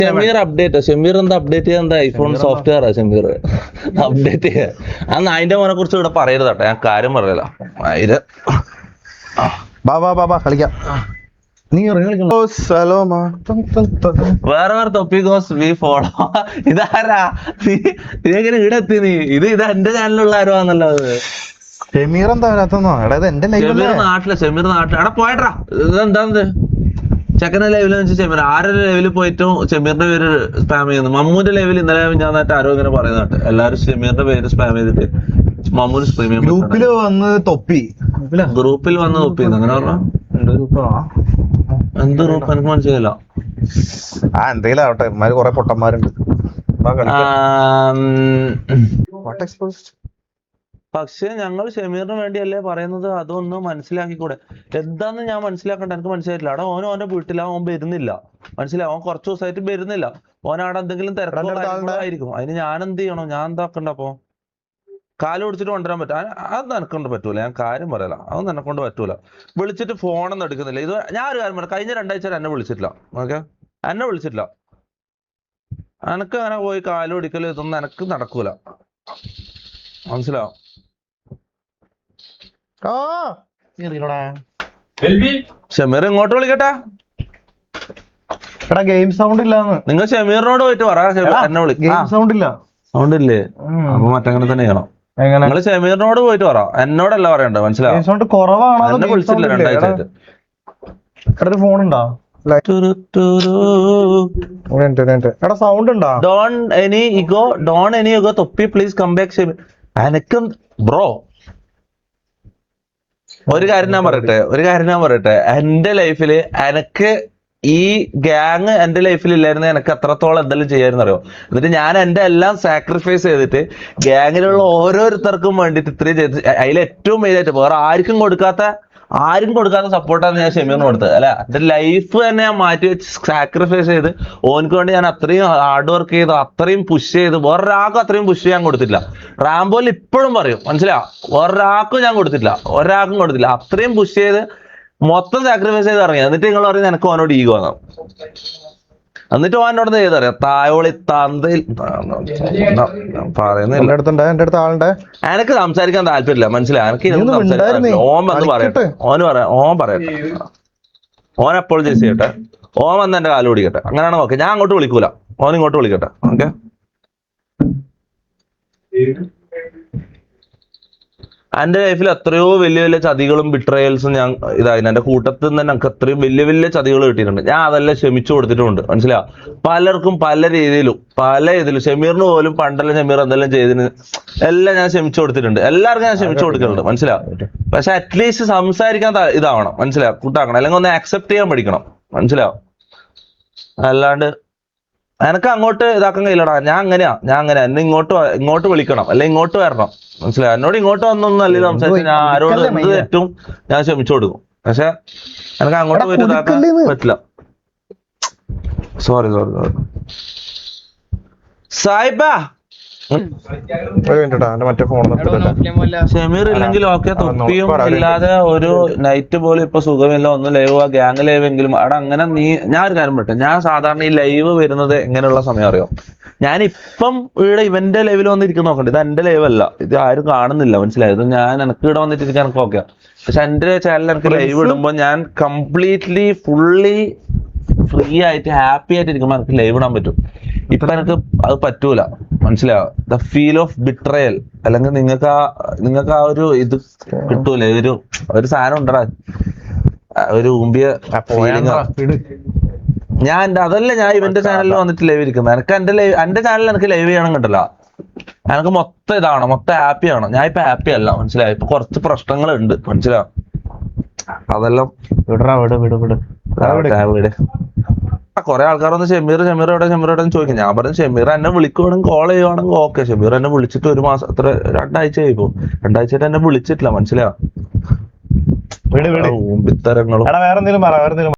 ഷമീർ എന്താ അപ്ഡേറ്റ് ചെയ്യാൻ എന്താ ഐഫോൺ സോഫ്റ്റ്വെയർ ഷമീർ അപ്ഡേറ്റ് ചെയ്യാൻ അന്ന് അതിന്റെ മോനെ കുറിച്ച് ഇവിടെ പറയരുത് കേട്ടോ, ഞാൻ കാര്യം പറയല. കളിക്കാം. വേറെ തൊപ്പിക്കോസ് വി ഫോളോ. ഇതാരാ ഇതെങ്ങനെ ഇവിടെ എത്തി നീ? ഇത് എന്റെ ചാനലിലുള്ള ആരോ ആണല്ലോ. ഷമീർ എന്താ ഷമീർ നാട്ടില് എടാ പോയട്ടാ. ഇതെന്താ ചെക്കന്റെ ലെവലിൽ വെച്ച് ഷമീർ ആരുടെ ലെവലിൽ പോയിട്ടും ഷമീറിന്റെ പേര് സ്പാം ചെയ്യുന്നു. മമ്മൂന്റെ ലെവലിൽ ഇന്നലെ ഞാൻ ആരോ ഇങ്ങനെ പറയുന്നുണ്ട്, എല്ലാരും ഷമീറിന്റെ പേര് സ്പാം ചെയ്തിട്ട് മമ്മൂന് പ്രീമിയം ഗ്രൂപ്പിൽ വന്ന് തൊപ്പി അങ്ങനെ പറഞ്ഞു. എന്ത് ഗ്രൂപ്പ് എനിക്ക് മനസ്സിലായില്ല. എന്തെങ്കിലും ആവട്ടെ, കൊറേ പൊട്ടന്മാരുണ്ട്. പക്ഷെ ഞങ്ങൾ ഷമീറിന് വേണ്ടിയല്ലേ പറയുന്നത്, അതൊന്ന് മനസ്സിലാക്കിക്കൂടെ? എന്താന്ന് ഞാൻ മനസ്സിലാക്കണ്ട, എനിക്ക് മനസ്സിലായിട്ടില്ല. അവിടെ ഓന്റെ വീട്ടില, ഓൻ വരുന്നില്ല, മനസ്സിലായി? ഓൻ കുറച്ച് ദിവസമായിട്ട് വരുന്നില്ല. ഓനവിടെ എന്തെങ്കിലും തിരക്കായിരിക്കും. അതിന് ഞാൻ എന്ത് ചെയ്യണോ? ഞാൻ എന്താക്കണ്ട? അപ്പൊ കാല് പിടിച്ചിട്ട് കൊണ്ടുവരാൻ പറ്റും? അത് എനക്കൊണ്ട് പറ്റൂല, ഞാൻ കാര്യം പറയല. അതൊന്നും എന്നെക്കൊണ്ട് പറ്റൂല. വിളിച്ചിട്ട് ഫോണൊന്നും എടുക്കുന്നില്ല. ഇത് ഞാൻ ഒരു കാര്യം പറയാം, കഴിഞ്ഞ 2 ആഴ്ച എന്നെ വിളിച്ചിട്ടില്ല. ഓക്കെ, എന്നെ വിളിച്ചിട്ടില്ല. എനക്ക് അങ്ങനെ പോയി കാല് പിടിക്കല് ഇതൊന്നും എനക്ക് നടക്കൂല, മനസ്സിലാവും? ഷമീർ ഇങ്ങോട്ട് വിളിക്കട്ടെ. ഗെയിം സൗണ്ട് ഇല്ലാന്ന് നിങ്ങൾ ഷമീറിനോട് പോയിട്ട് പറ, എന്നെ വിളിക്കും. സൗണ്ട് ഇല്ല, സൗണ്ട് ഇല്ലേ? അപ്പൊ മറ്റങ്ങനെ തന്നെ ചെയ്യണം. നിങ്ങള് ഷമീറിനോട് പോയിട്ട് പറ, എന്നോടല്ല പറയണ്ടത്, മനസ്സിലാവും? എന്നെ വിളിച്ചിട്ടില്ല 2 ആഴ്ചയായിട്ട്. ഫോൺ ഉണ്ടോ? സൗണ്ട് ഉണ്ടോ? ഡോൺ എനി ഇഗോ തൊപ്പി പ്ലീസ് കം ബാക്ക് ഷമീർ. എനക്കും ബ്രോ ഒരു കാര്യം ഞാൻ പറയട്ടെ, എന്റെ ലൈഫില് എനക്ക് ഈ ഗ്യാങ് എന്റെ ലൈഫിൽ ഇല്ലായിരുന്നു, എനിക്ക് എത്രത്തോളം എന്തെങ്കിലും ചെയ്യായിരുന്നു അറിയോ? എന്നിട്ട് ഞാൻ എന്റെ എല്ലാം സാക്രിഫൈസ് ചെയ്തിട്ട് ഗ്യാങ്ങിലുള്ള ഓരോരുത്തർക്കും വേണ്ടിയിട്ട് ഇത്രയും ചെയ്ത്, അതിൽ ഏറ്റവും മെയിനായിട്ട് വേറെ ആർക്കും കൊടുക്കാത്ത സപ്പോർട്ടാണ് ഞാൻ ഷമീറിന് കൊടുത്തത്. അല്ല, എന്റെ ലൈഫ് തന്നെ ഞാൻ മാറ്റി വെച്ച് സാക്രിഫൈസ് ചെയ്ത് ഓനക്ക് വേണ്ടി ഞാൻ അത്രയും ഹാർഡ് വർക്ക് ചെയ്ത് അത്രയും പുഷ് ചെയ്ത് വേറൊരാൾക്കും അത്രയും പുഷ് ചെയ്യാൻ കൊടുത്തില്ല. റാംബോയിൽ ഇപ്പോഴും പറയും, മനസ്സിലാവും? ഒരാൾക്കും കൊടുത്തില്ല. അത്രയും പുഷ് ചെയ്ത് മൊത്തം സാക്രിഫൈസ് ചെയ്ത് ഇറങ്ങി. എന്നിട്ട് നിങ്ങൾ പറയുന്നത് എനിക്ക് ഓനോട് ഈഗോ ആണ്. എന്നിട്ട് ഓനോട് ചെയ്തറിയാം തായോളി തന്തയിൽ പറയുന്നില്ല. എനിക്ക് സംസാരിക്കാൻ താല്പര്യമില്ല, മനസ്സിലായി? എനിക്ക് ഓൻ വന്ന് പറയട്ടെ, ഓൻ പറയട്ടെ, ഓൻ എപ്പോഴും ചേച്ചി ചെയ്യട്ടെ, ഓൻ വന്ന് എന്റെ കാല് പിടിക്കട്ടെ. അങ്ങനെയാണ് ഓക്കെ. ഞാൻ അങ്ങോട്ട് വിളിക്കൂല, ഓൻ ഇങ്ങോട്ട് വിളിക്കട്ടെ. ഓക്കെ, എന്റെ ലൈഫിൽ എത്രയോ വലിയ ചതികളും ബിട്രയൽസും ഞാൻ എന്റെ കൂട്ടത്തിൽ നിന്ന് തന്നെ എനിക്ക് എത്രയും വലിയ ചതികൾ കിട്ടിയിട്ടുണ്ട്. ഞാൻ അതെല്ലാം ക്ഷമിച്ചു കൊടുത്തിട്ടുണ്ട്, മനസ്സിലാവും? പലർക്കും പല രീതിയിലും ഷമീറിന് പോലും പണ്ടെല്ലാം ഷമീർ എന്തെല്ലാം ചെയ്തതിന് എല്ലാം ഞാൻ ക്ഷമിച്ചു കൊടുത്തിട്ടുണ്ട്. എല്ലാവർക്കും ഞാൻ ക്ഷമിച്ചു കൊടുക്കുന്നുണ്ട്, മനസ്സിലാവും? പക്ഷെ അറ്റ്ലീസ്റ്റ് സംസാരിക്കാൻ ഇതാവണം, മനസ്സിലാവും? കൂട്ടാക്കണം, അല്ലെങ്കിൽ ഒന്ന് ആക്സെപ്റ്റ് ചെയ്യാൻ പഠിക്കണം, മനസ്സിലാവും? അല്ലാണ്ട് എനക്ക് അങ്ങോട്ട് ഇതാക്കാൻ കഴിയില്ലടാ. ഞാൻ അങ്ങനെയാ എന്നെ ഇങ്ങോട്ട് വിളിക്കണം, അല്ലെങ്കിൽ ഇങ്ങോട്ട് വരണം, മനസ്സിലായി? എന്നോട് ഇങ്ങോട്ട് വന്നൊന്നും അല്ലേ സംസാരിച്ച് ഞാൻ ആരോട് എന്ത് തെറ്റും ഞാൻ ക്ഷമിച്ചു കൊടുക്കും. പക്ഷെ എനിക്ക് അങ്ങോട്ട് പോയിട്ട് ഇതാക്കാൻ പറ്റില്ല. സോറി സായിബാ. ഷമീർ ഇല്ലെങ്കിൽ ഓക്കെ, തൊപ്പിയും ഇല്ലാതെ ഒരു നൈറ്റ് പോലും ഇപ്പൊ സുഖമില്ല. ഒന്ന് ലൈവ് ഗ്യാങ് ലൈവ് എങ്കിലും അവിടെ. അങ്ങനെ ഞാൻ ഒരു കാര്യം പറ്റും, ഞാൻ സാധാരണ ഈ ലൈവ് വരുന്നത് എങ്ങനെയുള്ള സമയം അറിയോ? ഞാനിപ്പം ഇവിടെ ഇവന്റെ ലൈവിൽ വന്നിരിക്കുന്ന നോക്കണ്ട, ഇത് എന്റെ ലൈവ് അല്ല, ഇത് ആരും കാണുന്നില്ല, മനസ്സിലായത്? എനിക്ക് ഇവിടെ വന്നിട്ടിരിക്കാൻ എനിക്ക് ഓക്കെ. പക്ഷെ എന്റെ ചാനലിൽ എനിക്ക് ലൈവ് ഇടുമ്പോ ഞാൻ കംപ്ലീറ്റ്ലി ഫുള്ളി ഫ്രീ ആയിട്ട് ഹാപ്പി ആയിട്ട് ഇരിക്കുമ്പോൾ എനിക്ക് ലൈവ് ഇടാൻ പറ്റും. ഇപ്പൊ എനിക്ക് അത് പറ്റൂല, മനസ്സിലാവും? ദ ഫീൽ ഓഫ് ബിട്രയൽ, അല്ലെങ്കിൽ നിങ്ങൾക്ക് ആ ഒരു ഇത് കിട്ടൂല. ഒരു സാധനം ഉണ്ടടാ, ഒരു ഊമ്പിയ ഫീലിംഗ്. അതല്ല ഞാൻ ഇവന്റെ ചാനലിൽ വന്നിട്ട് ലൈവ് ഇരിക്കുന്നത്. എനിക്ക് എന്റെ ചാനലിൽ എനിക്ക് ലൈവ് ചെയ്യണം കിട്ടില്ല. എനിക്ക് മൊത്തം ഇതാണ്, മൊത്തം ഹാപ്പി ആണ്. ഞാൻ ഇപ്പൊ ഹാപ്പി അല്ല, മനസ്സിലായി? ഇപ്പൊ കുറച്ച് പ്രശ്നങ്ങളുണ്ട്, മനസ്സിലാവും? അതെല്ലാം കുറെ ആൾക്കാർ വന്ന് ഷമീർ എവിടെ ചോദിക്കും. ഞാൻ പറഞ്ഞു ഷമീർ എന്നെ വിളിക്കുവാണെങ്കിൽ കോൾ ചെയ്യുവാണെങ്കിൽ ഓക്കെ. ഷമീർ എന്നെ വിളിച്ചിട്ട് 1 മാസം 2 ആഴ്ച ആയിപ്പോ. 2 ആഴ്ചയായിട്ട് എന്നെ വിളിച്ചിട്ടില്ല, മനസ്സിലാവും? ഊമ്പിത്തരങ്ങളും